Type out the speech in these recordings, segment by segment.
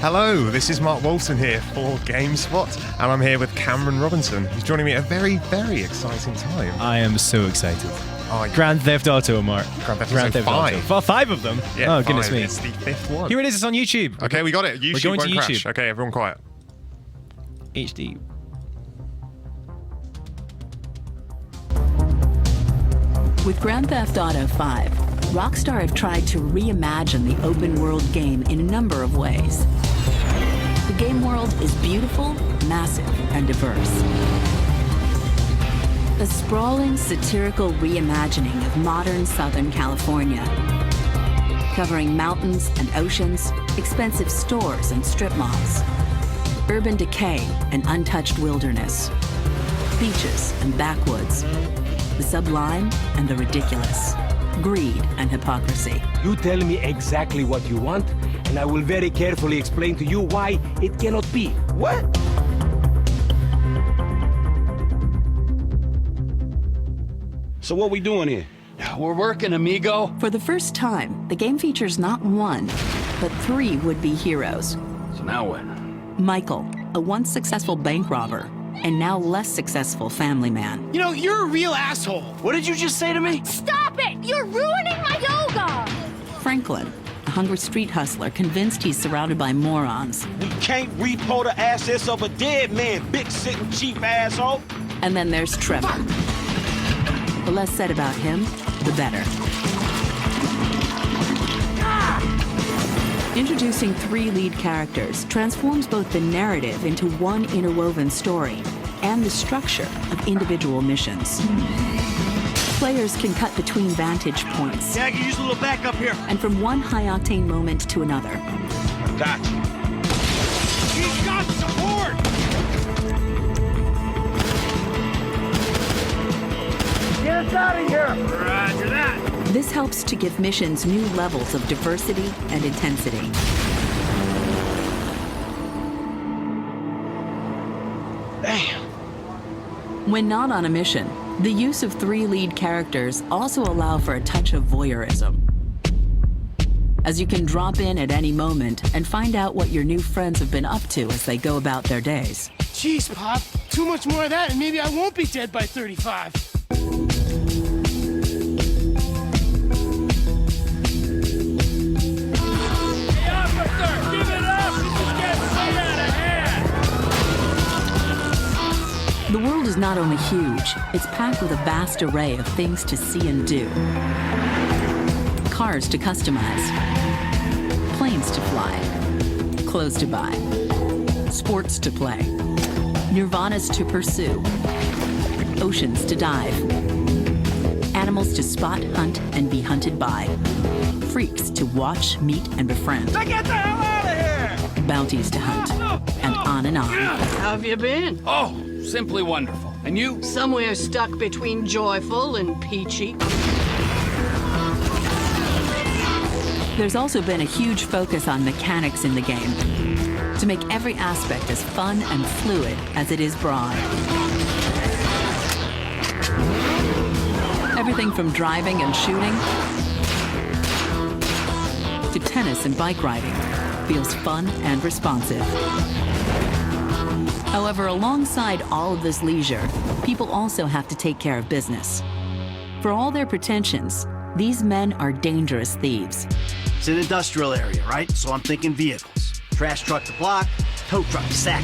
Hello, this is Mark Walton here for GameSpot, and I'm here with Cameron Robinson, who's joining me at a very, very exciting time. I am so excited. Oh, yeah. Grand Theft Auto, Mark. Grand Theft Auto 5. Well, 5 of them? Yeah, oh, goodness 5. me. It's the 5th one. Here it is, it's on YouTube. Okay, we got it. YouTube We're going won't to crash. YouTube. Okay, everyone quiet. HD. With Grand Theft Auto 5, Rockstar have tried to reimagine the open-world game in a number of ways. The game world is beautiful, massive, and diverse. A sprawling, satirical reimagining of modern Southern California, covering mountains and oceans, expensive stores and strip malls, urban decay and untouched wilderness, beaches and backwoods, the sublime and the ridiculous, greed and hypocrisy. You tell me exactly what you want, and I will very carefully explain to you why it cannot be. What? So what we doing here? We're working, amigo. For the first time, the game features not one, but 3 would-be heroes. So now what? Michael, a once successful bank robber, and now less successful family man. You know, you're a real asshole. What did you just say to me? Stop it! You're ruining my yoga! Franklin, a hungry street hustler convinced he's surrounded by morons. We can't repo the assets of a dead man, big sitting cheap asshole. And then there's Trevor. The less said about him, the better. Introducing 3 lead characters transforms both the narrative into one interwoven story and the structure of individual missions. Players can cut between vantage points. Yeah, I can use a little backup here. And from one high-octane moment to another. Gotcha. He's got support! Get us out of here! Roger that. This helps to give missions new levels of diversity and intensity. Damn. When not on a mission, the use of 3 lead characters also allow for a touch of voyeurism, as you can drop in at any moment and find out what your new friends have been up to as they go about their days. Jeez, Pop. Too much more of that, and maybe I won't be dead by 35. The world is not only huge, it's packed with a vast array of things to see and do. Cars to customize, planes to fly, clothes to buy, sports to play, nirvanas to pursue, oceans to dive, animals to spot, hunt, and be hunted by, freaks to watch, meet, and befriend. Now get the hell out of here! Bounties to hunt, and on and on. How have you been? Oh, simply wonderful. And you? Somewhere stuck between joyful and peachy. There's also been a huge focus on mechanics in the game to make every aspect as fun and fluid as it is broad. Everything from driving and shooting to tennis and bike riding feels fun and responsive. However, alongside all of this leisure, people also have to take care of business. For all their pretensions, these men are dangerous thieves. It's an industrial area, right? So I'm thinking vehicles. Trash truck to block, tow truck to sack.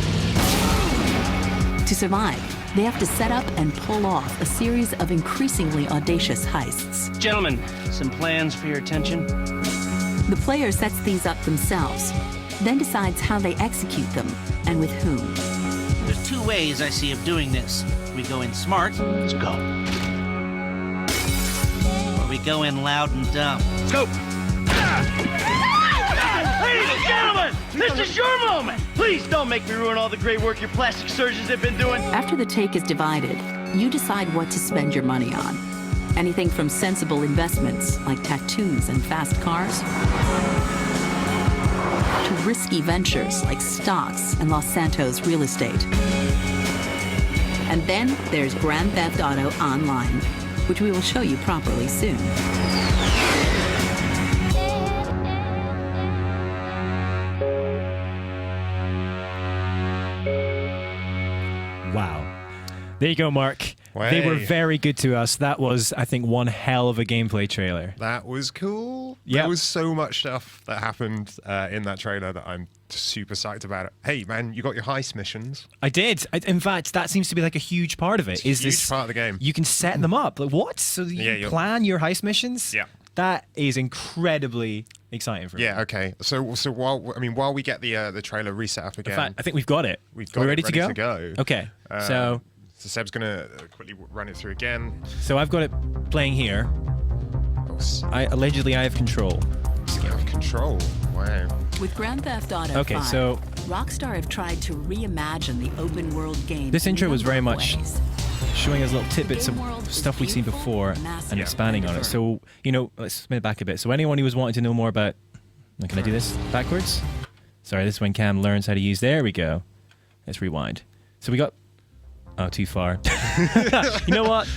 To survive, they have to set up and pull off a series of increasingly audacious heists. Gentlemen, some plans for your attention? The player sets these up themselves, then decides how they execute them and with whom. There's 2 ways I see of doing this. We go in smart, let's go. Or we go in loud and dumb. Let's go. Ladies and gentlemen, this is your moment! Please don't make me ruin all the great work your plastic surgeons have been doing. After the take is divided, you decide what to spend your money on. Anything from sensible investments like tattoos and fast cars, to risky ventures like stocks and Los Santos real estate. And then there's Grand Theft Auto Online, which we will show you properly soon. There you go, Mark. They were very good to us. That was, I think, one hell of a gameplay trailer. That was cool. Yeah. There was so much stuff that happened in that trailer that I'm super psyched about it. Hey, man, you got your heist missions. I did. In fact, that seems to be like a huge part of it. It's a huge part of the game. You can set them up. Like, what? So you plan your heist missions? Yeah. That is incredibly exciting for me. Yeah, okay. So while we get the trailer reset up again. In fact, I think we've got it. Are we ready to go? Okay. So Seb's going to quickly run it through again. So I've got it playing here. I have control. You have control. Wow. With Grand Theft Auto Okay, 5, so Rockstar have tried to reimagine the open world game. this intro was very much ways. showing us little tidbits The game world of is stuff we've seen beautiful, before massive, and expanding on it. So, let's spin it back a bit. So anyone who was wanting to know more about... Can I do this backwards? Sorry, this is when Cam learns how to use... There we go. Let's rewind. So we got... Oh, too far. You know what?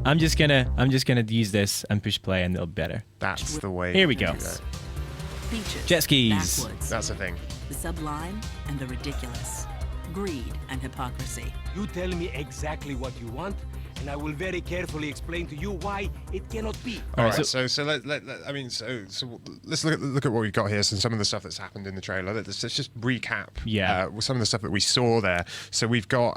I'm just gonna use this and push play and it'll be better. That's the way. Here we go. Beaches, Jet skis. backwoods, That's the thing. the sublime and the ridiculous, greed and hypocrisy. You tell me exactly what you want, and I will very carefully explain to you why it cannot be. All right, so- so let's look at what we've got here. So some of the stuff that's happened in the trailer. Let's just recap. Some of the stuff that we saw there. So we've got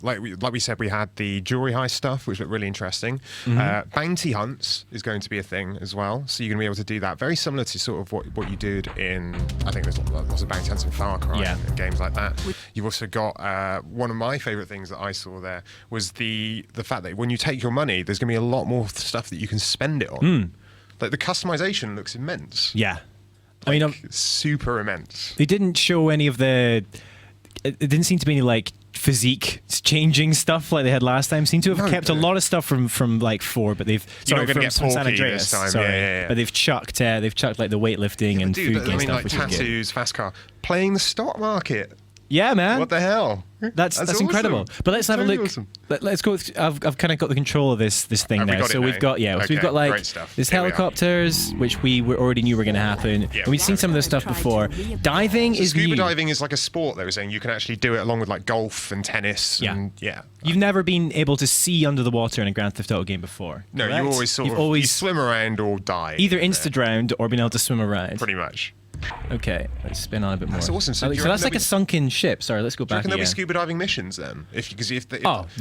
like we said, we had the jewelry heist stuff, which looked really interesting. Bounty hunts is going to be a thing as well. So you're going to be able to do that, very similar to sort of what you did in. I think there's lots of bounty hunts in Far Cry and games like that. You've also got one of my favorite things that I saw there was the fact that when you take your money, there's going to be a lot more stuff that you can spend it on. Like the customization looks immense. Yeah. Like, I mean, super immense. They didn't show any of the... It didn't seem to be any, like, physique changing stuff like they had last time. Seem to have kept a lot of stuff from like 4, but they've... You're not going to get from San porky Andreas, this time. sorry. Yeah. But they've chucked like the weightlifting and food game stuff, like which is good. tattoos, fast car, playing the stock market. Yeah, man. What the hell? That's awesome. incredible. But let's have a look. Awesome. Let's go. I've kind of got the control of this thing Have we now. got it So now? we've got so Okay, we've got like great stuff. there's Here we are. helicopters, which we already knew were going to happen. Yeah. And we've seen some of this stuff before. Diving is Scuba new. diving is like a sport. They were saying you can actually do it along with like golf and tennis. And, You've never been able to see under the water in a Grand Theft Auto game before. No, correct? you always you swim around or die. Either insta-drowned or been able to swim around. Pretty much. Okay, let's spin on a bit more. That's awesome. So So do you reckon that's like there'll a sunken ship. Sorry, let's go Do you back reckon there'll be again. scuba diving missions then? There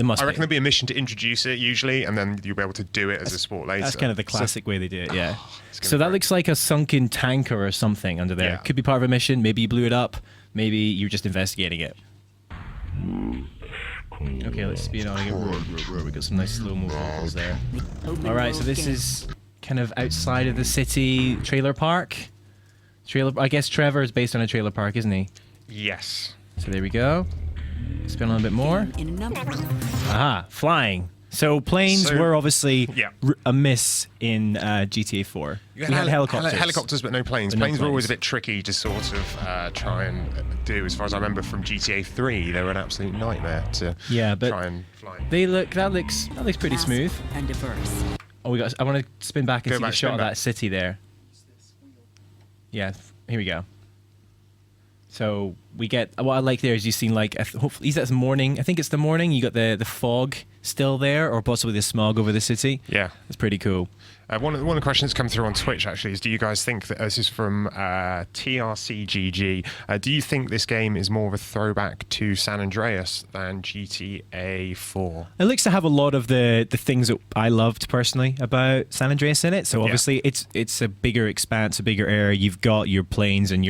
must I be. reckon there'll be a mission to introduce it usually, and then you'll be able to do it as a sport later. That's kind of the classic way they do it, yeah. It's gonna So be that great. looks like a sunken tanker or something under there. Yeah. Could be part of a mission. Maybe you blew it up. Maybe you're just investigating it. Okay, let's speed on again. We got some nice slow-mo vocals there. All right, so this is kind of outside of the city trailer park. I guess Trevor is based on a trailer park, isn't he? Yes. So there we go. Spin on a bit more. In a number Aha, flying. So planes So- were obviously Yeah. a miss in GTA 4. We had helicopters. Helicopters, but no planes. But no Planes were always a planes. bit tricky to sort of try and do. As far as I remember from GTA 3, they were an absolute nightmare to But try and fly. that looks pretty smooth. and diverse. Oh, I want to spin back and Go see back, the shot spin of back. that city there. Yeah, here we go. So we get what I like there is you've seen like hopefully that's morning. I think it's the morning. You got the fog still there, or possibly the smog over the city. Yeah. It's pretty cool. One of the questions that's come through on Twitch actually is, do you guys think that this is from TRCGG? Do you think this game is more of a throwback to San Andreas than GTA 4? It looks to have a lot of the things that I loved personally about San Andreas in it. So obviously it's a bigger expanse, a bigger area. You've got your planes and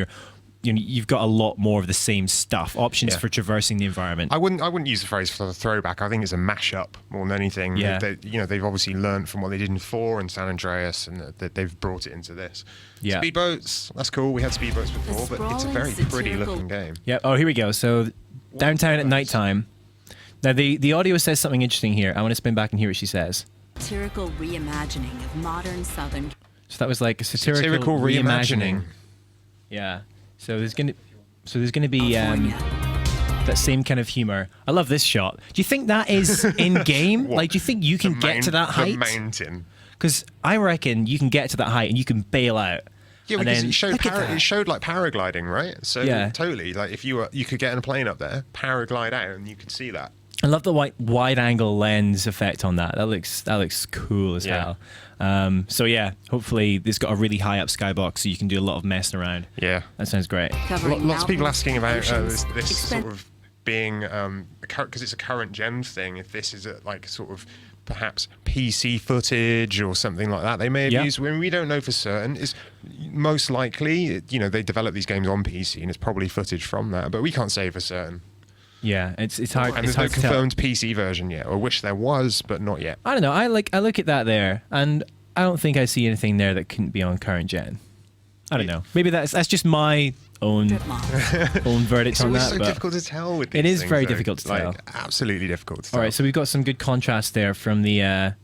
you've got a lot more of the same stuff, options for traversing the environment. I wouldn't use the phrase for the throwback. I think it's a mashup more than anything. Yeah. They've obviously learned from what they did in 4 and San Andreas, and that they've brought it into this. Yeah. Speedboats, that's cool. We had speedboats before, but it's a very sprawling pretty satirical- looking game. Yeah. Oh, here we go. So downtown at nighttime. Now the audio says something interesting here. I want to spin back and hear what she says. Satirical reimagining of modern Southern. So that was like a satirical reimagining. Yeah. So there's gonna be California. that same kind of humor. I love this shot. Do you think that is in game? What? Like, do you think you can get to that height? The mountain. Because I reckon you can get to that height and you can bail out. Yeah, And because then- it showed look at that. it showed like paragliding, right? So Yeah. totally, like if you could get in a plane up there, paraglide out, and you could see that. I love the wide angle lens effect on that. That looks cool as hell. So yeah, hopefully it's got a really high up skybox, so you can do a lot of messing around. Yeah, that sounds great. Lots of people asking about this expen- sort of being because it's a current gen thing. If this is like sort of perhaps PC footage or something like that, they may have used. When we don't know for certain, it's most likely they develop these games on PC and it's probably footage from that, but we can't say for certain. Yeah, it's hard. And it's there's no hard to tell. confirmed PC version yet. I wish there was, but not yet. I don't know. I look at that there, and I don't think I see anything there that couldn't be on current gen. I don't know. Maybe that's just my own verdict on that. It's so but difficult to tell with these it is things, very though. difficult to tell. Absolutely difficult to tell. All right, so we've got some good contrast there from the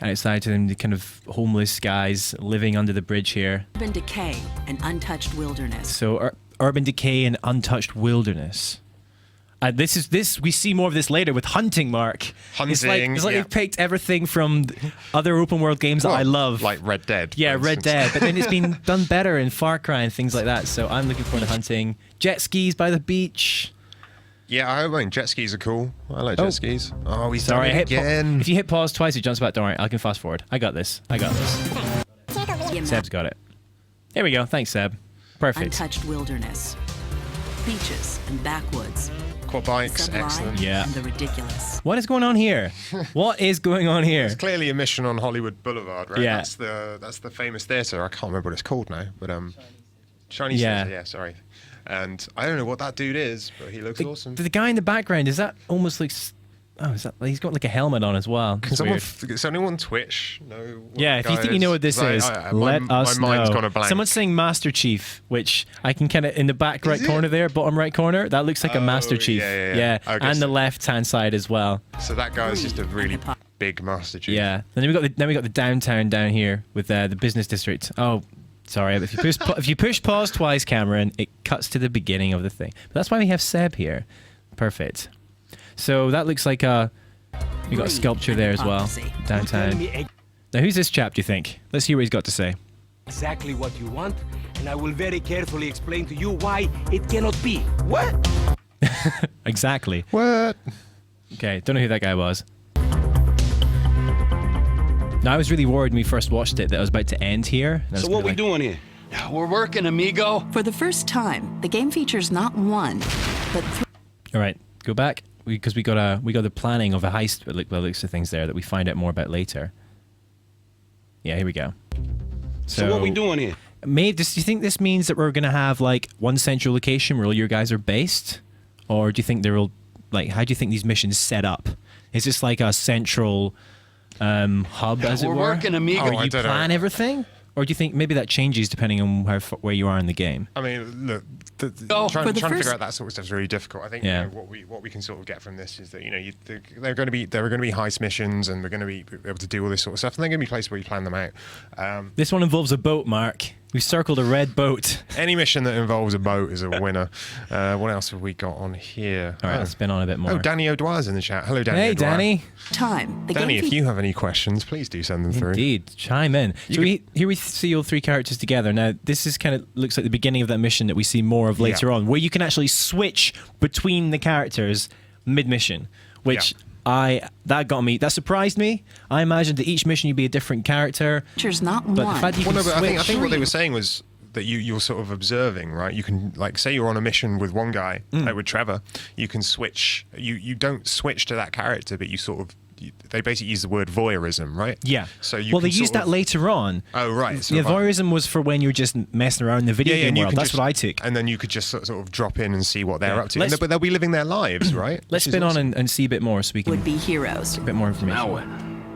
outside to them, the kind of homeless guys living under the bridge here. Urban decay and untouched wilderness. So urban decay and untouched wilderness. We see more of this later with hunting, Mark. Hunting, it's like they've picked everything from other open world games that I love. Like Red Dead. Yeah, Red Dead. But then it's been done better in Far Cry and things like that. So I'm looking forward to hunting. Jet skis by the beach. Yeah, I mean, jet skis are cool. I like jet skis. Oh, he's Sorry, done it again. if you hit pause twice, it jumps back. Don't worry, I can fast forward. I got this. Seb's got it. There we go. Thanks, Seb. Perfect. Untouched wilderness. Beaches and backwoods. Quad bikes, Sublime excellent. Yeah. and the ridiculous. What is going on here? What is going on here? It's clearly a mission on Hollywood Boulevard, right? Yeah. That's the famous theatre. I can't remember what it's called now, but Chinese Theatre. Yeah, sorry. And I don't know what that dude is, but he looks awesome. The guy in the background, is that almost like... Oh, is that... He's got like a helmet on as well. Can someone on Twitch know what Yeah, if you think you know what this is, let us know. My mind's gone a blank. Someone's saying Master Chief, which I can kind of... In the back right corner there, bottom right corner, that looks like a Master Chief. Yeah. Okay, and the left-hand side as well. So that guy's just a really big Master Chief. Yeah. And then we got the downtown down here with the business district. Oh, sorry, but if you push pause twice, Cameron, it cuts to the beginning of the thing. But that's why we have Seb here. Perfect. So that looks like we got a sculpture there as well, downtown. Now, who's this chap, do you think? Let's hear what he's got to say. Exactly what you want, and I will very carefully explain to you why it cannot be. What? Exactly. What? Okay, don't know who that guy was. Now, I was really worried when we first watched it that I was about to end here. So what we doing here? We're working, amigo. For the first time, the game features not one, but three. All right, go back. Because we got the planning of a heist, but look, by the looks of things there that we find out more about later. Yeah, here we go. So what we doing here? Do you think this means that we're gonna have like one central location where all your guys are based, or do you think they're all like? How do you think these missions set up? Is this like a central hub, as it were? We're working, amigo. Or you plan everything? Or do you think maybe that changes depending on where you are in the game? I mean, look, trying to figure out that sort of stuff is really difficult. I think what we can sort of get from this is that there are going to be heist missions, and we're going to be able to do all this sort of stuff, and they're going to be places where you plan them out. This one involves a boat, Mark. We've circled a red boat. Any mission that involves a boat is a winner. What else have we got on here? All right, let's spin on a bit more. Oh, Danny O'Dwyer's in the chat. Hello, Danny. Hey, O'Dwyer. Danny. Danny, if you have any questions, please do send them through. Indeed, chime in. So here we see all three characters together. Now, this is kind of looks like the beginning of that mission that we see more of later on, where you can actually switch between the characters mid-mission, which that surprised me. I imagined that each mission you'd be a different character. Features not but one. the fact you can switch, I think what they were saying was that you're sort of observing, right? You can, like, say you're on a mission with one guy, like with Trevor, you can switch. You don't switch to that character, but you sort of. They basically use the word voyeurism, right? Yeah. So you they used that later on. Oh, right. So voyeurism was for when you're just messing around in the video game world. That's what I took. And then you could just sort of drop in and see what they're up to. But they'll be living their lives, right? Let's spin on and see a bit more so we can... Would-be heroes. A bit more information. Now what?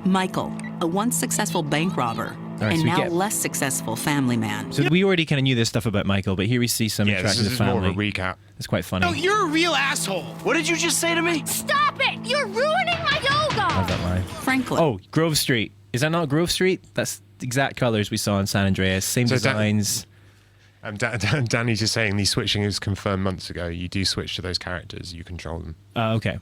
Michael, a once successful bank robber, right, and so now less successful family man. So we already kind of knew this stuff about Michael, but here we see some interaction with the family. This is more of a recap. It's quite funny. Oh, you're a real asshole. What did you just say to me? Stop it! You're ruining my yoga! Love that line. Franklin. Oh, Grove Street. Is that not Grove Street? That's the exact colors we saw in San Andreas. Same designs. Danny's just saying the switching is confirmed months ago. You do switch to those characters. You control them. Okay.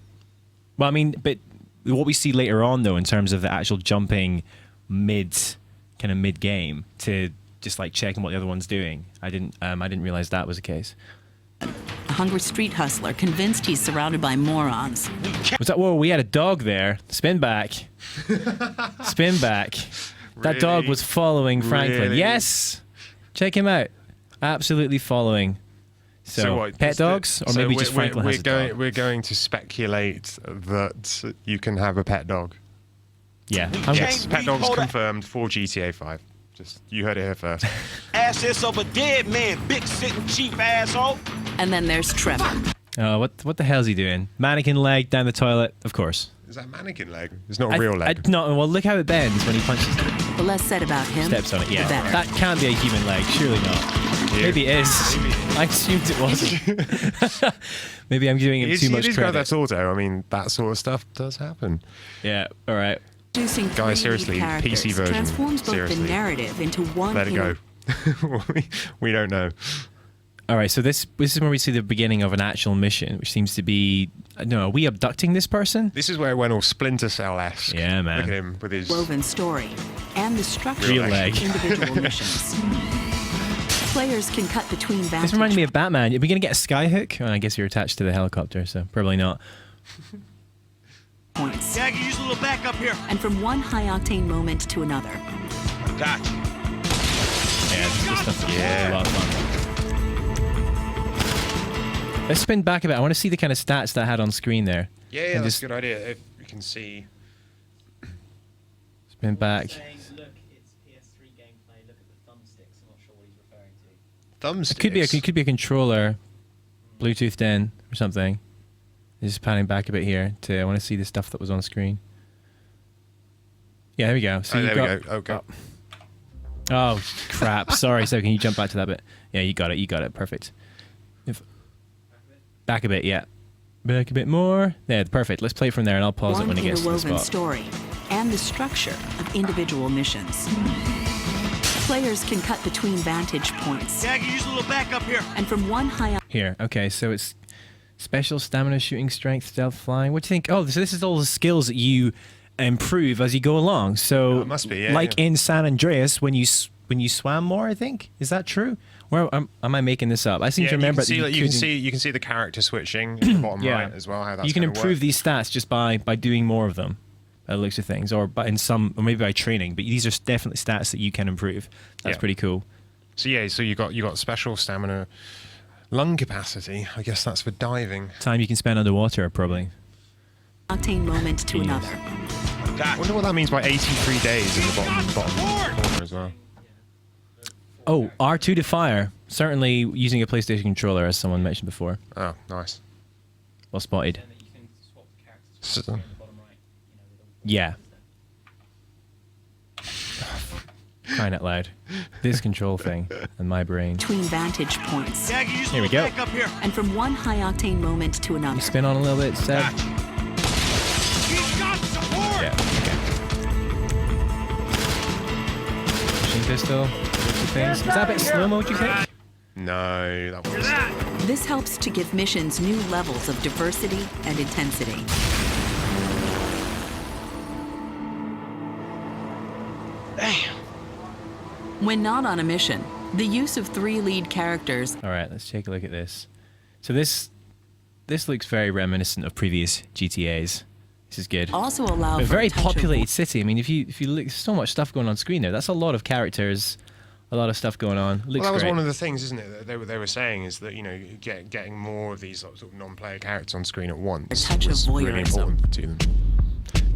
Well, I mean, but what we see later on, though, in terms of the actual jumping mid-game to just like checking what the other one's doing, I didn't realize that was the case. A hungry street hustler convinced he's surrounded by morons. Was that? Whoa, we had a dog there. Spin back. Spin back. That dog was following Franklin. Really? Yes. Check him out. Absolutely following. So what, pet dogs, or maybe just Franklin has a dog. We're going to speculate that you can have a pet dog. Yeah. Yes, pet dogs confirmed for GTA 5. Just, you heard it here first. Assets of a dead man, big sitting cheap asshole. And then there's Trevor. Oh, what the hell's he doing? Mannequin leg down the toilet, of course. Is that mannequin leg? It's not a real leg. No, well, look how it bends when he punches it. The less said about him, Steps on it, yeah. the better. That can't be a human leg, surely not. Maybe it is. I assumed it wasn't. Maybe I'm giving him too much credit. That's auto. I mean, that sort of stuff does happen. Yeah, all right. Introducing Guys, three lead seriously, characters PC version. transforms both Seriously. the narrative into one. Let it go. We don't know. All right, so this is where we see the beginning of an actual mission, which seems to be, no, are we abducting this person? This is where it went all Splinter Cell-esque. Yeah, man. Look at him with his... Woven story and the structure Real of leg. individual missions. Players can cut between vantage. This reminded me of Batman. Are we going to get a skyhook? Oh, I guess you're attached to the helicopter, so probably not. points. Yeah, I can use a little backup here. And from one high-octane moment to another. Gotcha. Yeah, this stuff is a lot of fun. Let's spin back a bit. I want to see the kind of stats that I had on screen there. Yeah, that's a good idea. If we can see... Spin back. Look, it's PS3 gameplay. Look at the thumbsticks. I'm not sure what he's referring to. Thumbsticks? It could be a controller, Bluetoothed in or something. Just panning back a bit here. I want to see the stuff that was on screen. Yeah, there we go. So there we go. Okay. Oh, crap. Sorry. So can you jump back to that bit? Yeah, you got it. You got it. Perfect. Back a bit, yeah. Back a bit more. Yeah, perfect. Let's play from there, and I'll pause it when it gets to the spot. Story and the structure of individual missions. Players can cut between vantage points. Yeah, I can use a little backup here. And from one high... Here, okay, so it's special stamina, shooting, strength, stealth, flying. What do you think? Oh, so this is all the skills that you improve as you go along. So, it must be, yeah, like in San Andreas, when you swam more, I think. Is that true? Where am I making this up? I seem to remember that you can see the character switching in the bottom right as well. How that's you can improve these stats just by doing more of them. By the looks of things, or maybe by training. But these are definitely stats that you can improve. That's pretty cool. So you got special stamina, lung capacity. I guess that's for diving. Time you can spend underwater, probably. Octane moment to another. I wonder what that means by 83 days in the bottom corner as well. Oh, R2 to fire. Certainly using a PlayStation controller, as someone mentioned before. Oh, nice. Well spotted. So, yeah. Crying out loud. This control thing and my brain. Between vantage points. Yeah, I can use a Here we little go. backup here. And from one high-octane moment to another. You spin on a little bit, Seb. He's got support. Yeah, okay. Machine pistol. Things. Is that a bit slow-mo, do you think? no, that was... This helps to give missions new levels of diversity and intensity. Damn. When not on a mission, the use of 3 lead characters. All right, let's take a look at this. So this looks very reminiscent of previous GTAs. This is good. Also allow A for very a touch of populated city. I mean, if you look, there's so much stuff going on screen there. That's a lot of characters, a lot of stuff going on. Looks Well, that was great. one of the things, isn't it? That they were saying is that getting more of these sort of non-player characters on screen at once A touch of was really voyeurism. important to them.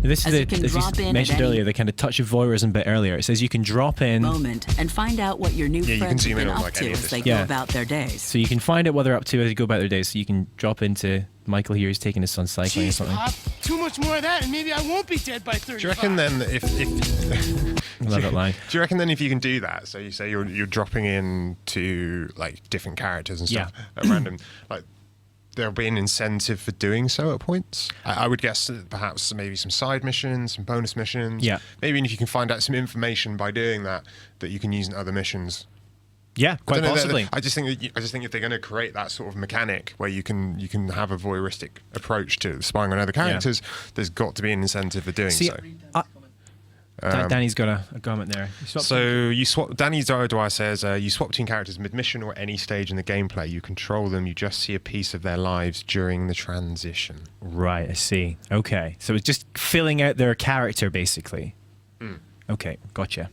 This As is you can as drop in you at mentioned any earlier, the kind of touch of voyeurism bit earlier. It says you can drop in, moment and find out what your new Yeah, you can friends zoom have in been on, up like, to any of as this they stuff. go Yeah. about their days. so you can find out what they're up to as you go about their day. So you can drop into Michael here. He's taking his son cycling or Jeez, something. Pop, too much more of that, and maybe I won't be dead by 35. Do you reckon then if I love that line. do you reckon then if you can do that, so you say you're dropping in to like different characters and stuff at random, like there'll be an incentive for doing so at points? I would guess that perhaps maybe some side missions, some bonus missions. Yeah. Maybe if you can find out some information by doing that you can use in other missions. Yeah, quite I don't know, possibly. I just think if they're going to create that sort of mechanic where you can have a voyeuristic approach to spying on other characters, there's got to be an incentive for doing so. Danny's got a comment there. You swap. Danny Dwyer says you swap between characters mid-mission or any stage in the gameplay. You control them. You just see a piece of their lives during the transition. Right, I see. Okay, so it's just filling out their character, basically. Okay, gotcha.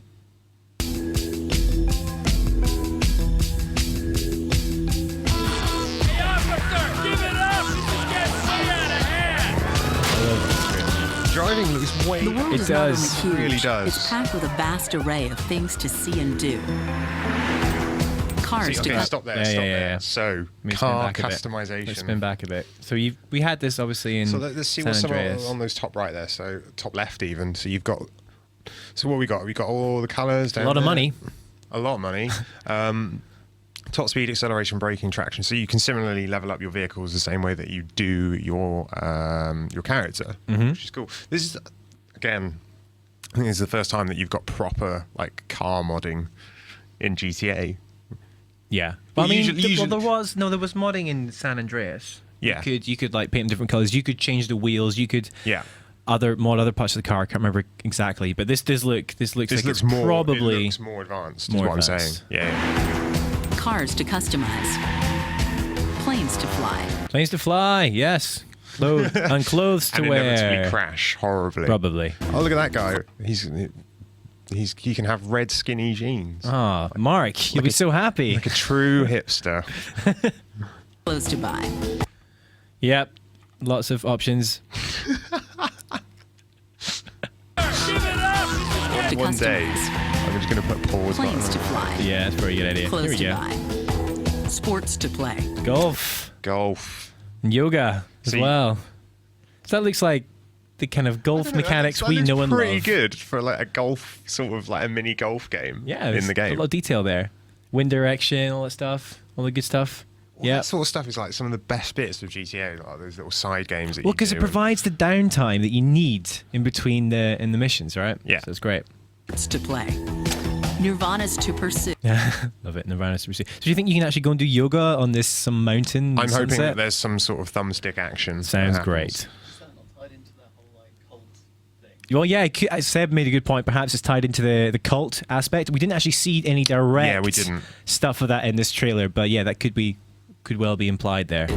Driving looks way. The world It is does. not only huge, Really does. It's packed with a vast array of things to see and do. Cars to Stop there. Yeah, Stop yeah, there. yeah. So Let me spin car back a bit. customization. Let's spin back a bit. So we had this obviously in So let's see San what's Andreas. on those top right there. So top left even. So you've got. So what we got? We got all the colours. A lot of money. A lot of money. Top speed, acceleration, braking, traction. So you can similarly level up your vehicles the same way that you do your character, which is cool. This is again, I think this is the first time that you've got proper like car modding in GTA. Yeah. Well, I mean, usually- there was modding in San Andreas. Yeah. You could like paint them different colors. You could change the wheels. You could Yeah. mod other parts of the car. I can't remember exactly, but this looks like This it's looks more. probably It looks more advanced. more is what I'm saying. advanced. Yeah. cars to customize, planes to fly. planes to fly. Yes. And clothes to And wear. inevitably crash horribly. Probably. Oh, look at that guy. He can have red skinny jeans. Ah, Mark, you'll be so happy. Like a true hipster. Clothes to buy. Yep. Lots of options. To One day, customize. I'm just going to put pause button Planes to on. fly. Yeah, that's a very good idea. Here Clothes we to go. buy. Sports to play. Golf. Golf. And yoga as See- well. So that looks like the kind of golf mechanics we know and love. Pretty good for like a golf, sort of like a mini golf game. Yeah, in there's the game. a lot of detail there. Wind direction, all that stuff, all the good stuff. Yeah. That sort of stuff is like some of the best bits of GTA, like those little side games that Well, you because do. it provides the downtime that you need in between the missions, right? Yeah. So it's great. Sports to play. Nirvana's to pursue. Love it. Nirvana Super. So do you think you can actually go and do yoga on some mountain? I'm hoping sunset? that there's some sort of thumbstick action. Sounds that great. Is that not tied into that whole like cult thing? Well, yeah, Seb made a good point. Perhaps it's tied into the cult aspect. We didn't actually see any direct Yeah, we didn't. stuff of that in this trailer, but yeah, that could well be implied there.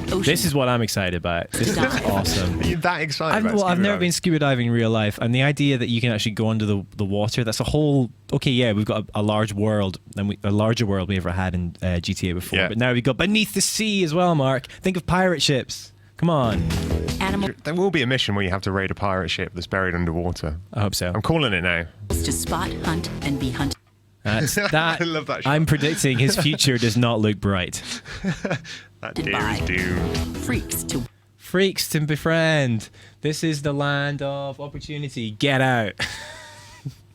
Ocean. This is what I'm excited about. This is awesome. Are you that excited about I've scuba never diving? been scuba diving in real life, and the idea that you can actually go under the water, that's a whole... Okay, yeah, we've got a large world, and a larger world we ever had in GTA before, Yeah. but now we've got beneath the sea as well, Mark. Think of pirate ships. Come on. Animals There will be a mission where you have to raid a pirate ship that's buried underwater. I hope so. I'm calling it now. to spot, hunt, and be hunted. That, I love that shot. I'm predicting his future does not look bright. That Goodbye. deer is doomed. Freaks to Freaks to befriend. This is the land of opportunity. Get out.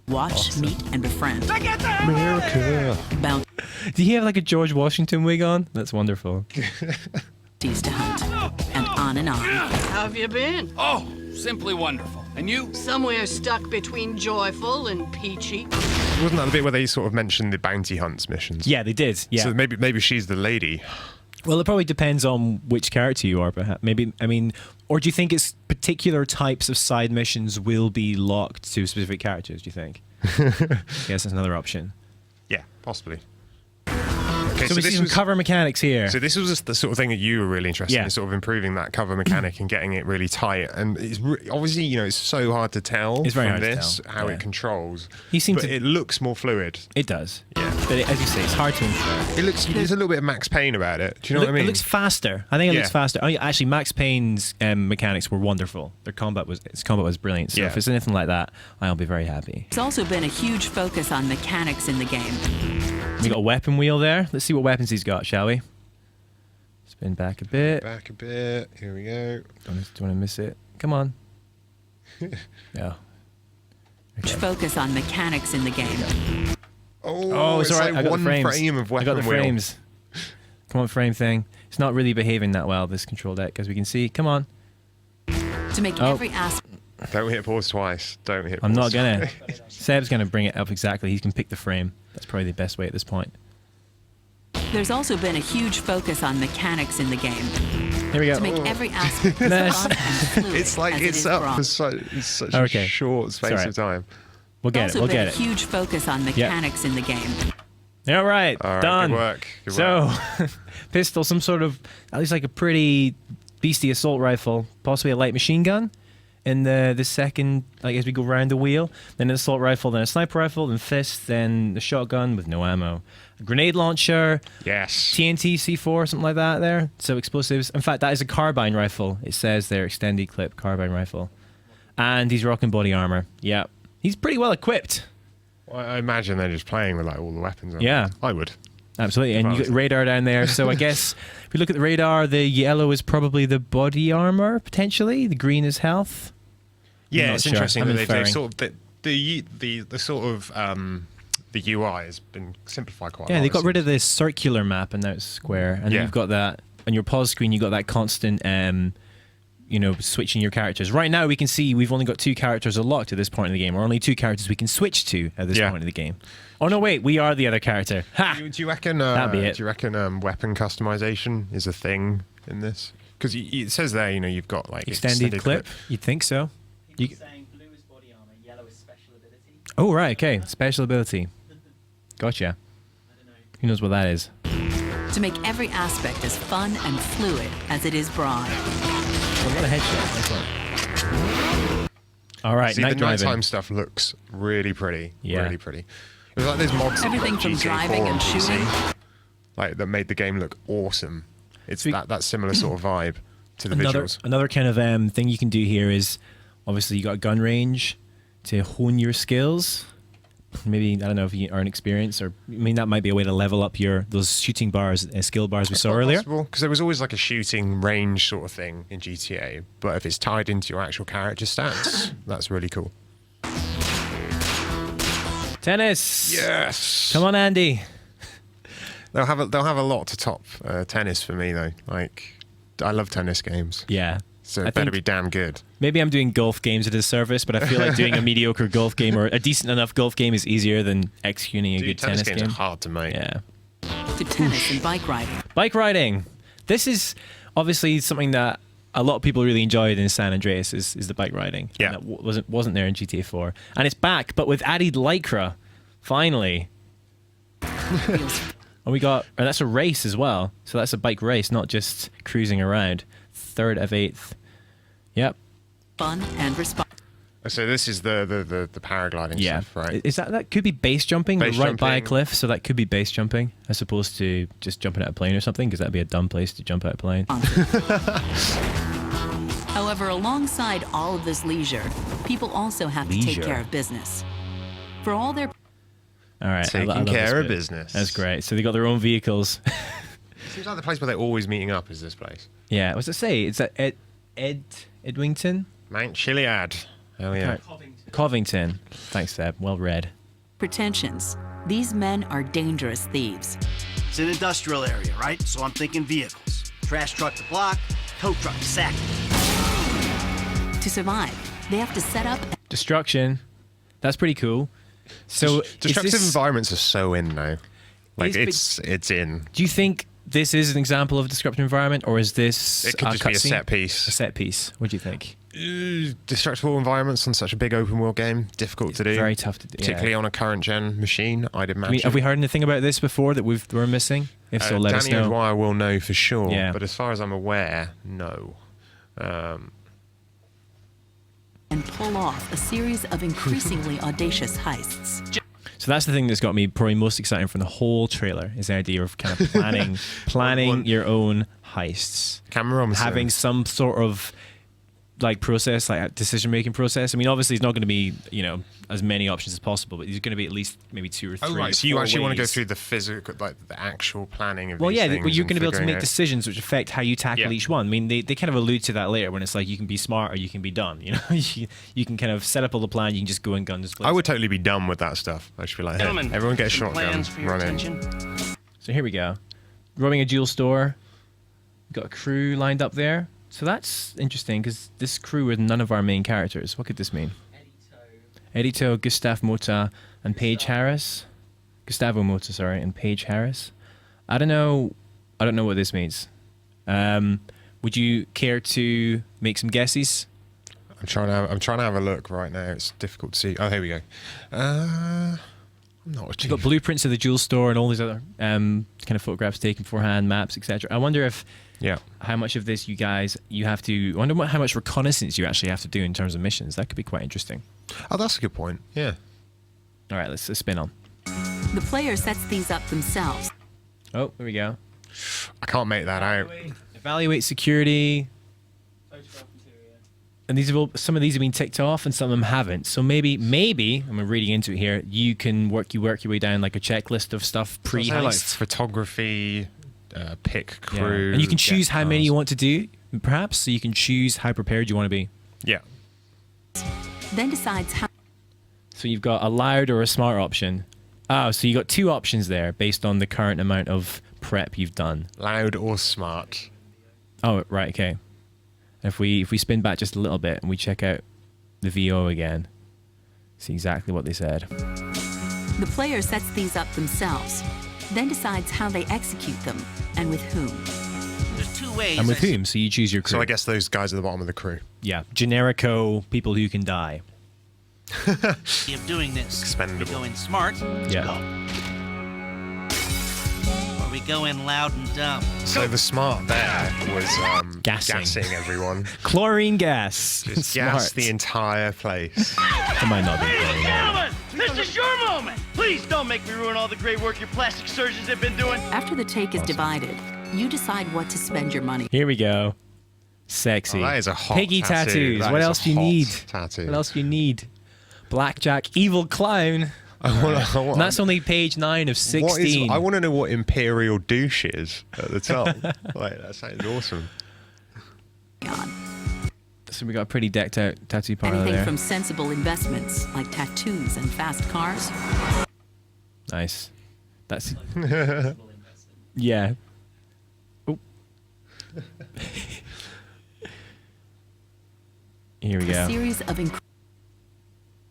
watch, meet, and befriend. America. Bounties Do you have like a George Washington wig on? That's wonderful. to hunt. And on and on. How have you been? Oh, simply wonderful. And you? Somewhere stuck between joyful and peachy. Wasn't that the bit where they sort of mentioned the bounty hunts missions? Yeah, they did. Yeah. So maybe she's the lady. Well, it probably depends on which character you are, perhaps. Maybe, I mean, or do you think it's particular types of side missions will be locked to specific characters, do you think? I guess that's another option. Yeah, possibly. Okay, So we see some cover mechanics here. So this was the sort of thing that you were really interested Yeah. in, sort of improving that cover mechanic and getting it really tight. And it's obviously, it's so hard to tell It's very from hard to this tell, how yeah. it controls. He seems but to- it looks more fluid. It does. Yeah. But as you say, it's hard to infer. It looks. There's a little bit of Max Payne about it. Do you know what I mean? It looks faster. I think it looks Yeah. faster. Actually, Max Payne's mechanics were wonderful. His combat was brilliant. So Yeah. if it's anything like that, I'll be very happy. There's also been a huge focus on mechanics in the game. We got a weapon wheel there. Let's see what weapons he's got, shall we? Spin back a bit. Back a bit. Here we go. Do you want to miss it? Come on. Yeah. Huge focus on mechanics in the game. Oh, it's it's alright. like I got one the frames. frame of I weapon got the wheel. frames. Come on, frame thing. It's not really behaving that well, this control deck, as we can see. Come on. To make Oh. every aspect Don't hit pause twice. Don't hit. I'm not pause gonna. twice. Seb's gonna bring it up exactly. He can pick the frame. That's probably the best way at this point. There's also been a huge focus on mechanics in the game. Here we go. To make every aspect as fun and fluid It's like as it it's is up broad. for such a short space of time. We'll get it. We'll Also get been it. a huge focus on mechanics in the game. All right, done. Good work. Good So, work. pistol, some sort of, at least like a pretty beastie assault rifle, possibly a light machine gun. In the second, like as we go round the wheel, then an assault rifle, then a sniper rifle, then fist, then the shotgun with no ammo, a grenade launcher, Yes. TNT, C4, something like that. There, so explosives. In fact, that is a carbine rifle. It says there, extended clip carbine rifle, and he's rocking body armor. Yeah, he's pretty well equipped. Well, I imagine they're just playing with like all the weapons. Yeah. I would. Absolutely, and you got radar down there. So I guess if we look at the radar, the yellow is probably the body armor potentially. The green is health. Yeah, it's interesting that they sort of the sort of the UI has been simplified quite a lot. Yeah, they got rid of this circular map and now it's square, and then you've got that on your pause screen. You got that constant, switching your characters. Right now, we can see we've only got 2 characters unlocked at this point in the game, or only 2 characters we can switch to at this point in the game. Oh no, wait, we are the other character. Ha! Do you reckon? That'd be it. Do you reckon weapon customization is a thing in this? Because it says there, you've got like Extended clip. You'd think so. People saying blue is body armor, yellow is special ability. Oh right, okay, special ability. Gotcha. I don't know. Who knows what that is? To make every aspect as fun and fluid as it is broad. Oh, what a headshot. Nice one. All right, See, night the driving. nighttime stuff looks really pretty. Yeah. Really pretty. It was like those mods Everything like from GTA driving 4 and on PC, shooting. like that made the game look awesome. It's that similar sort of vibe to the visuals. Another kind of thing you can do here is obviously you got gun range to hone your skills. Maybe I don't know if you are inexperienced, or I mean that might be a way to level up those shooting bars, skill bars we saw earlier. Because there was always like a shooting range sort of thing in GTA, but if it's tied into your actual character stats, that's really cool. Tennis. Yes. Come on, Andy. They'll have a lot to top tennis for me though. Like I love tennis games. Yeah. So it better be damn good. Maybe I'm doing golf games a disservice, but I feel like doing a mediocre golf game or a decent enough golf game is easier than executing a good tennis games game. are hard to make. Yeah. To tennis and bike riding. Bike riding. This is obviously something that a lot of people really enjoyed in San Andreas is the bike riding. Yeah. And that wasn't there in GTA 4. And it's back, but with added lycra. Finally. And that's a race as well. So that's a bike race, not just cruising around. 3rd of 8th. Yep. Fun and responsible. So this is the paragliding stuff, right? Is that could be base jumping? We're right by a cliff, so that could be base jumping as opposed to just jumping out of a plane or something, because that'd be a dumb place to jump out of a plane. However, alongside all of this leisure, people also have to take care of business. For all their All right, taking care of business. That's great. So they got their own vehicles. Seems like the place where they're always meeting up is this place. Yeah, what's it say? It's at Edwington? Mount Chiliad. Hell yeah. Covington. Thanks, Seb. Well read. pretensions, these men are dangerous thieves. It's an industrial area, right? So I'm thinking vehicles. Trash truck to block, tow truck to sack. To survive, they have to set up... Destruction. That's pretty cool. So destructive environments are so in now. Like it's in. Do you think this is an example of a destructive environment, or is this it could just be a set piece? A set piece. What do you think? Destructible environments on such a big open world game, difficult to do. Very tough to do, particularly on a current gen machine. I'd imagine. Have we heard anything about this before that we're missing? If so, let us know. Danny O'Dwyer will know for sure. Yeah. But as far as I'm aware, no. And pull off a series of increasingly audacious heists. So that's the thing that's got me probably most excited from the whole trailer, is the idea of kind of planning your own heists. Cameron Robinson. Having some sort of like process, like a decision-making process. I mean, obviously it's not going to be, as many options as possible, but there's going to be at least maybe 2 or 3. Oh, right. So you actually want to go through the physical, like the actual planning of these things. Well, you're going to be able to make decisions which affect how you tackle each one. I mean, they kind of allude to that later when it's like you can be smart or you can be dumb. You can kind of set up all the plan. You can just go and gun displays. I would totally be done with that stuff. I should be like, hey, everyone get a shotgun, run in. So here we go. Robbing a jewel store. Got a crew lined up there. So that's interesting because this crew is none of our main characters. What could this mean? Edito, Gustav Mota, and Paige Harris. Gustavo Mota, sorry, and Paige Harris. I don't know what this means. Would you care to make some guesses? I'm trying to have a look right now. It's difficult to see. Oh, here we go. I'm not. You've got blueprints of the jewel store and all these other kind of photographs taken beforehand, maps, etc. I wonder if how much of this you have to. I wonder how much reconnaissance you actually have to do in terms of missions. That could be quite interesting. Oh, that's a good point. Yeah. All right, let's spin on. The player sets these up themselves. Oh, here we go. I can't make that out. Evaluate security. Photograph interior. And these have some of these have been ticked off and some of them haven't. So maybe, I'm reading into it here, you can work your way down like a checklist of stuff pre-heist. Like photography, pick crew. Yeah. And you can choose how many you want to do, perhaps, so you can choose how prepared you want to be. Yeah. Then decides how. So you've got a loud or a smart option. Oh, so you got two options there based on the current amount of prep you've done. Loud or smart. Oh, right, okay. If we spin back just a little bit and we check out the VO again, see exactly what they said. The player sets these up themselves, then decides how they execute them and with whom. There's two ways. And with whom? So you choose your crew. So I guess those guys at the bottom of the crew. Yeah, generico people who can die. Of doing this. Expendable. We go in smart. Yeah. Go. Or we go in loud and dumb. So the smart there was Gassing everyone. Chlorine gas. Just gas the entire place. It might not be chlorine gas. This is your moment! Please don't make me ruin all the great work your plastic surgeons have been doing. After the take is divided, you decide what to spend your money. Here we go. Sexy. Oh, that is a hot Piggy tattoo. tattoos. That What is else a do you hot need? tattoo. What else do you need? Blackjack, evil clown. And that's only page 9 of 16. I want to know what Imperial douche is at the top. Like, that sounds awesome. So we got a pretty decked out tattoo parlor Anything there. from sensible investments like tattoos and fast cars. Nice. That's yeah. Oh. Here we go. A series of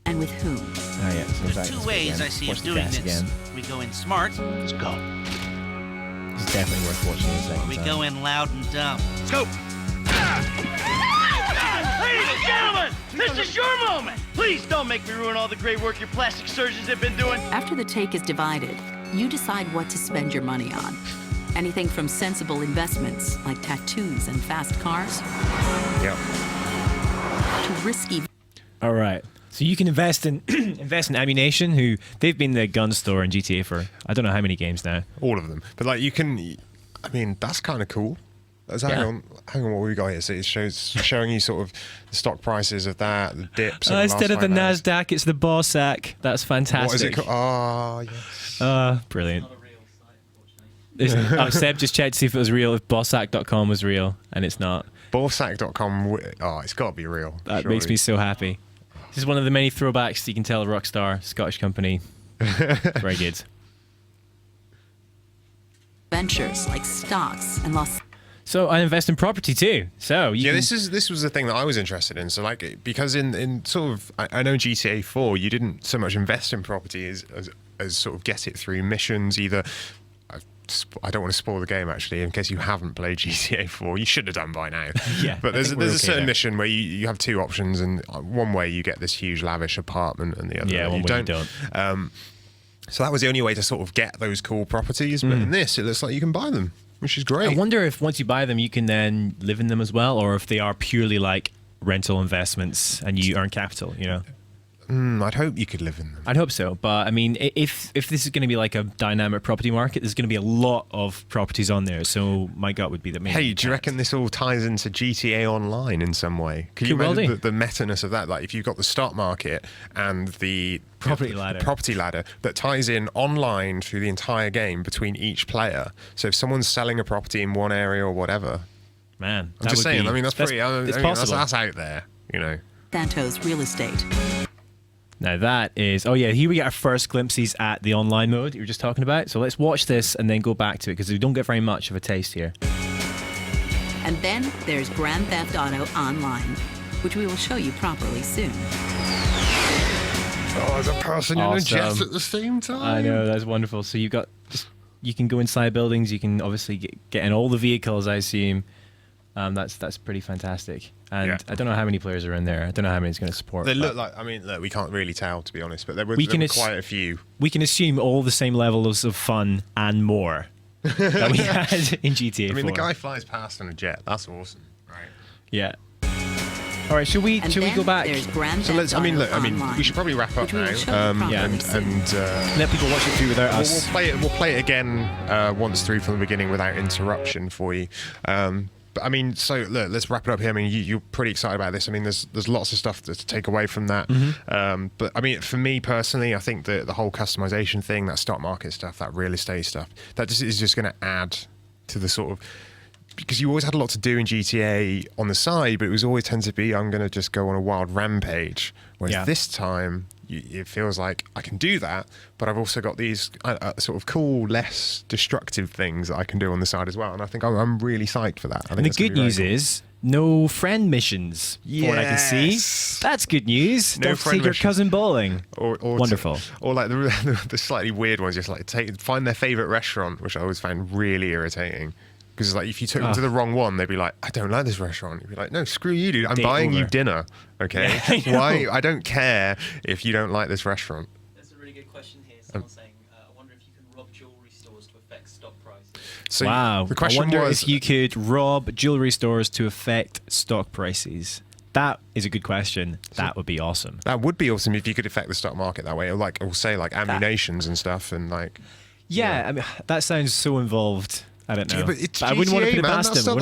and with whom. Oh yeah. So There's two ways I see of doing this. Again. We go in smart. Let's go. It's definitely worth watching a second We time. go in loud and dumb. Let's go! Ladies and gentlemen, this is your moment! Please don't make me ruin all the great work your plastic surgeons have been doing. After the take is divided, you decide what to spend your money on. Anything from sensible investments like tattoos and fast cars. Yep. To risky. All right. So you can invest in Ammunition, who they've been the gun store in GTA for I don't know how many games now. All of them. But like you can, I mean, that's kind of cool. Hang on, what we got here? So it showing you sort of the stock prices of that, the dips. Instead of the Nasdaq, it's the Bossack. That's fantastic. What is it called? Oh, yes. Brilliant. Not a real site, unfortunately. Seb just checked to see if it was real, if Bossack.com was real, and it's not. Ballsack.com. Oh, it's got to be real. That makes me so happy. This is one of the many throwbacks you can tell Rockstar, Scottish company. Very good. Ventures like stocks and lost. So I invest in property too. So you can... this was the thing that I was interested in. So like because in sort of I know GTA 4 you didn't so much invest in property as sort of get it through missions either. I don't want to spoil the game actually in case you haven't played GTA 4. You should have done by now. Yeah, but there's a certain there. mission where you have two options, and one way you get this huge lavish apartment, and the other one way you don't. So that was the only way to sort of get those cool properties. But in this, it looks like you can buy them, which is great. I wonder if once you buy them, you can then live in them as well, or if they are purely like rental investments and you earn capital. You know. I'd hope you could live in them. I'd hope so, but I mean, if this is going to be like a dynamic property market, there's going to be a lot of properties on there. So my gut would be that maybe. Hey, do you reckon this all ties into GTA Online in some way? Can you imagine the meta-ness of that? Like, if you've got the stock market and the property ladder that ties in online through the entire game between each player. So if someone's selling a property in one area or whatever, man, I'm just saying. I mean, that's pretty. It's possible. That's out there, you know. Santos Real Estate. Now that is, oh yeah, here we get our first glimpses at the online mode you were just talking about. So let's watch this and then go back to it because we don't get very much of a taste here. And then there's Grand Theft Auto Online, which we will show you properly soon. Oh, there's a person in a jet at the same time. I know, that's wonderful. So you've got, you can go inside buildings, you can obviously get in all the vehicles, I assume. That's pretty fantastic. And I don't know how many players are in there. I don't know how many it's going to support. They look like, I mean, look, we can't really tell, to be honest, but there were quite a few. We can assume all the same levels of fun and more that we had in GTA 4. I mean, the guy flies past on a jet. That's awesome, right? Yeah. All right, should we go back? So let's. I mean, look. I mean, we should probably wrap up now. And let people watch it through without us. We'll play it again once through from the beginning without interruption for you. But I mean, so look, let's wrap it up here. I mean, you're pretty excited about this. I mean, there's lots of stuff to take away from that. But I mean, for me personally, I think the whole customization thing, that stock market stuff, that real estate stuff, that is just going to add to the sort of, because you always had a lot to do in GTA on the side, but it was always tends to be, I'm going to just go on a wild rampage. Whereas this time, it feels like I can do that, but I've also got these sort of cool, less destructive things that I can do on the side as well. And I think I'm really psyched for that. And the good news is no friend missions. From what I can see, that's good news. No Don't take your cousin bowling. Or wonderful. Or like the slightly weird ones, just like find their favorite restaurant, which I always find really irritating. Because like if you took them to the wrong one, they'd be like, I don't like this restaurant. You'd be like, no, screw you, dude. I'm buying you dinner, okay? Yeah, Why? I don't care if you don't like this restaurant. That's a really good question here. Someone's saying, I wonder if you can rob jewelry stores to affect stock prices. So wow. The question I wonder was, if you could rob jewelry stores to affect stock prices. That is a good question. That would be awesome. That would be awesome if you could affect the stock market that way, or say like ammunitions and stuff, and like. Yeah, I mean that sounds so involved. I don't know. Yeah, but it's GTA, I wouldn't want to put it man. past them.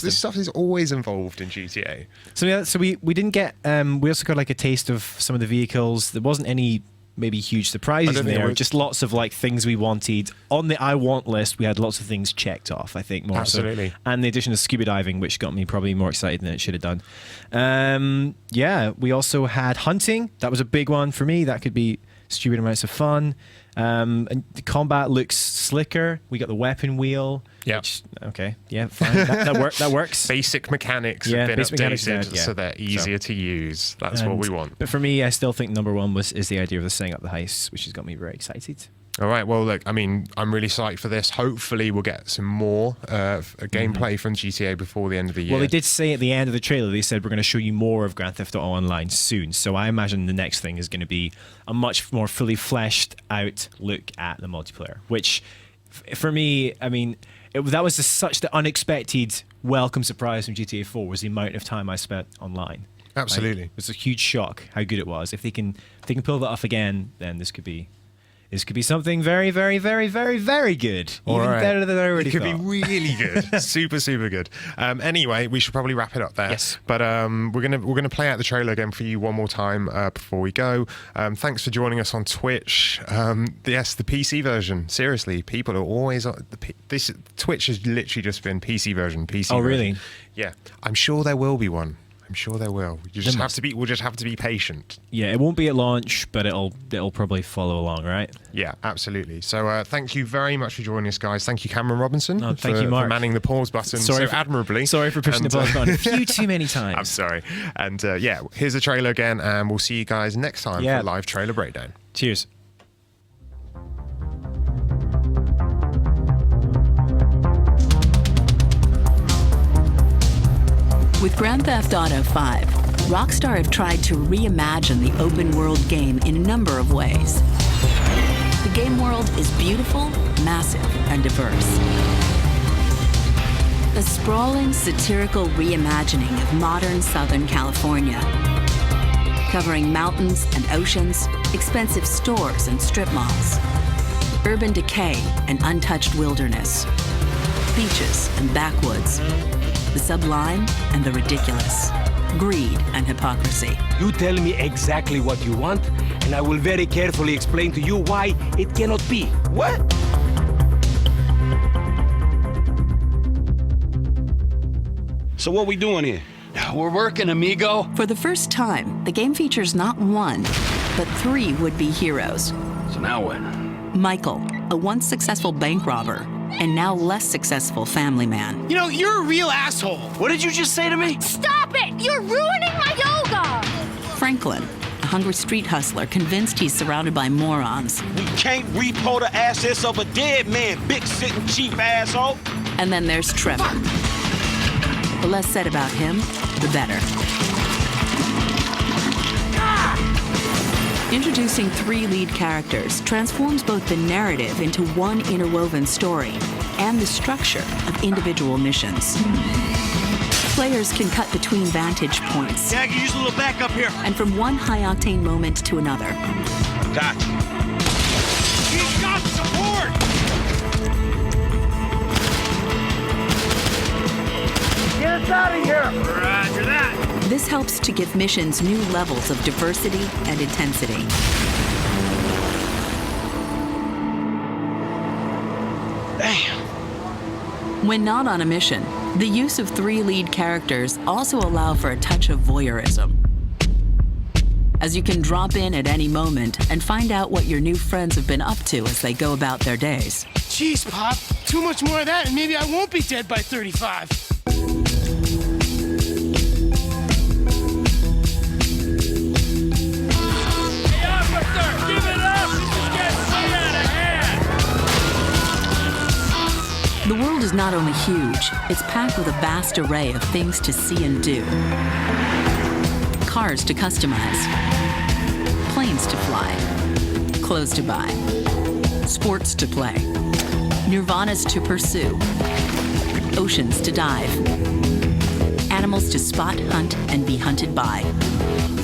This stuff is always involved in GTA. So yeah, so we didn't get. We also got like a taste of some of the vehicles. There wasn't any maybe huge surprises in there. Just lots of like things we wanted on the I want list. We had lots of things checked off. I think more absolutely. So. And the addition of scuba diving, which got me probably more excited than it should have done. Yeah, we also had hunting. That was a big one for me. That could be stupid amounts of fun. And the combat looks slicker. We got the weapon wheel. Yeah. Okay. Yeah. Fine. That works. Basic mechanics have been updated, so they're easier to use. That's what we want. But for me, I still think number one is the idea of setting up the heists, which has got me very excited. All right. Well, look, I mean, I'm really psyched for this. Hopefully, we'll get some more gameplay from GTA before the end of the year. Well, they did say at the end of the trailer, they said we're going to show you more of Grand Theft Auto Online soon. So I imagine the next thing is going to be a much more fully fleshed out look at the multiplayer, which for me, I mean, that was such the unexpected welcome surprise from GTA 4 was the amount of time I spent online. Absolutely. It was a huge shock how good it was. If they can pull that off again, then this could be something very, very, very, very, very good. Even better than I already thought. It could be really good. Super, super good. Anyway, we should probably wrap it up there. Yes. But we're gonna play out the trailer again for you one more time before we go. Thanks for joining us on Twitch. Yes, the PC version. Seriously, people are always on this. Twitch has literally just been PC version. Oh, really? Yeah. I'm sure there will be one. I'm sure there will. We'll just have to be patient. Yeah, it won't be at launch, but it'll probably follow along, right? Yeah, absolutely. So thank you very much for joining us, guys. Thank you, Cameron Robinson. Thank you, Mark, for manning the pause button admirably. Sorry for pushing the pause button a few too many times. I'm sorry. And yeah, here's the trailer again, and we'll see you guys next time for a live trailer breakdown. Cheers. With Grand Theft Auto 5, Rockstar have tried to reimagine the open-world game in a number of ways. The game world is beautiful, massive, and diverse. A sprawling, satirical reimagining of modern Southern California, covering mountains and oceans, expensive stores and strip malls, urban decay and untouched wilderness, beaches and backwoods, the sublime and the ridiculous, greed and hypocrisy. You tell me exactly what you want, and I will very carefully explain to you why it cannot be. What? So what we doing here? We're working, amigo. For the first time, the game features not one, but 3 would-be heroes. So now what? Michael, a once successful bank robber, and now less successful family man. You know, you're a real asshole. What did you just say to me? Stop it! You're ruining my yoga! Franklin, a hungry street hustler convinced he's surrounded by morons. We can't repo the assets of a dead man, big sitting cheap asshole. And then there's Trevor, The less said about him, the better. Introducing 3 lead characters transforms both the narrative into one interwoven story and the structure of individual missions. Players can cut between vantage points. Yeah, I can use a little backup here. And from one high-octane moment to another. Gotcha. He's got support! Get us out of here! Roger that! This helps to give missions new levels of diversity and intensity. Damn. When not on a mission, the use of 3 lead characters also allow for a touch of voyeurism, as you can drop in at any moment and find out what your new friends have been up to as they go about their days. Jeez, Pop. Too much more of that, and maybe I won't be dead by 35. Hey, officer! Give it up! This is getting way out of hand! The world is not only huge, it's packed with a vast array of things to see and do. Cars to customize, planes to fly, clothes to buy, sports to play, nirvanas to pursue, oceans to dive, animals to spot, hunt, and be hunted by,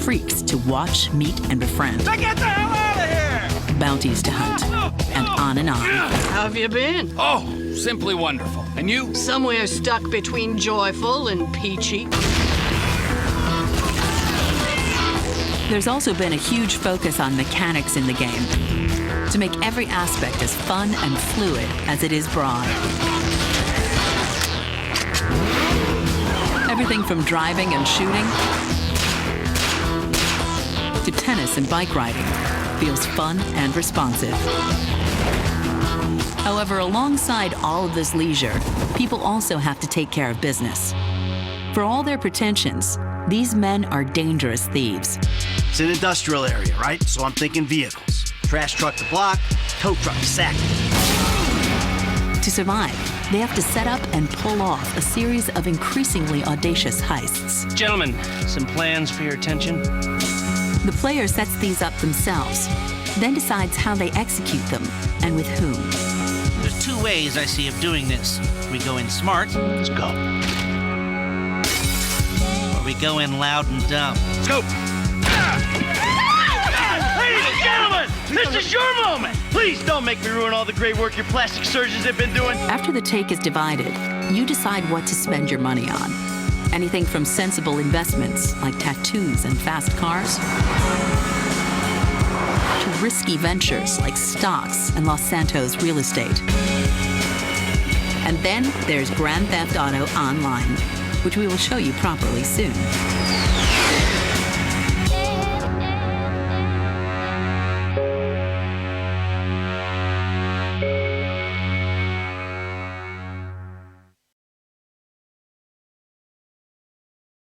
freaks to watch, meet, and befriend, Now get the hell out of here! bounties to hunt, and on and on. How have you been? Oh, simply wonderful. And you? Somewhere stuck between joyful and peachy. There's also been a huge focus on mechanics in the game to make every aspect as fun and fluid as it is broad. Everything from driving and shooting to tennis and bike riding feels fun and responsive. However, alongside all of this leisure, people also have to take care of business. For all their pretensions, these men are dangerous thieves. It's an industrial area, right? So I'm thinking vehicles. Trash truck to block, tow truck to sack. To survive, they have to set up and pull off a series of increasingly audacious heists. Gentlemen, some plans for your attention. The player sets these up themselves, then decides how they execute them and with whom. There's 2 ways I see of doing this. We go in smart. Let's go. Or we go in loud and dumb. Let's go! Ladies and gentlemen, this is your moment! Please don't make me ruin all the great work your plastic surgeons have been doing. After the take is divided, you decide what to spend your money on. Anything from sensible investments like tattoos and fast cars, to risky ventures like stocks and Los Santos real estate. And then there's Grand Theft Auto Online, which we will show you properly soon.